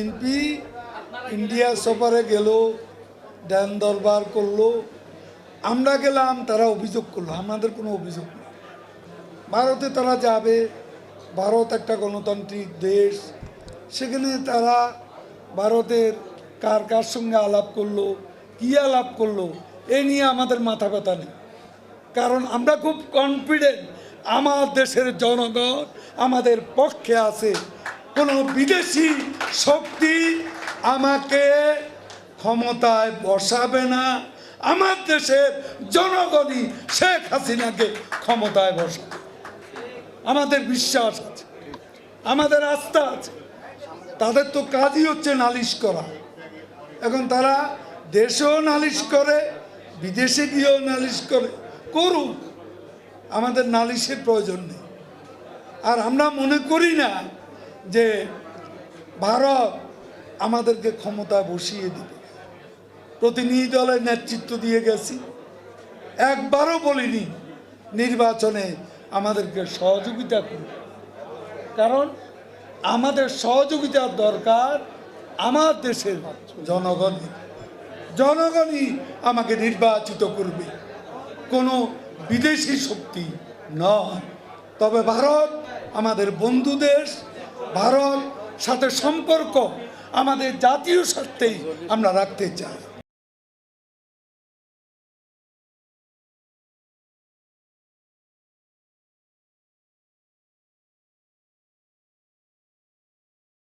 BNP India সফরে গেল, দেন দরবার করলো, আমরা গেলাম, তারা অভিযোগ করলো, আমাদের কোনো অভিযোগ নেই। ভারতে তারা যাবে, ভারত একটা গণতান্ত্রিক দেশ, সেখানে তারা ভারতের কার কার সঙ্গে আলাপ করলো, কী আলাপ করলো, এ নিয়ে আমাদের মাথা ব্যথা নেই। কারণ আমরা খুব কনফিডেন্ট আমার দেশের জনগণ আমাদের পক্ষে আছে। কোনো বিদেশি শক্তি আমাকে ক্ষমতায় বসাবে না। আমার দেশের জনগণই শেখ হাসিনাকে ক্ষমতায় বসাবে। আমাদের বিশ্বাস আছে, আমাদের আস্থা আছে। তাদের তো কাজই হচ্ছে নালিশ করা। এখন তারা দেশেও নালিশ করে, বিদেশে গিয়েও নালিশ করে, করুক, আমাদের নালিশের প্রয়োজন নেই। আর আমরা মনে করি না যে ভারত আমাদেরকে ক্ষমতায় বসিয়ে দিবে। প্রতিনিধি দলের নেতৃত্ব দিয়ে গেছি, একবারও বলিনি নির্বাচনে আমাদেরকে সহযোগিতা করুন। কারণ আমাদের সহযোগিতার দরকার আমার দেশের জনগণই আমাকে নির্বাচিত করবে, কোনো বিদেশি শক্তি নয়। তবে ভারত আমাদের বন্ধু দেশ, ভারত সাথে সম্পর্ক আমাদের জাতীয় স্বার্থেই আমরা রাখতে চাই।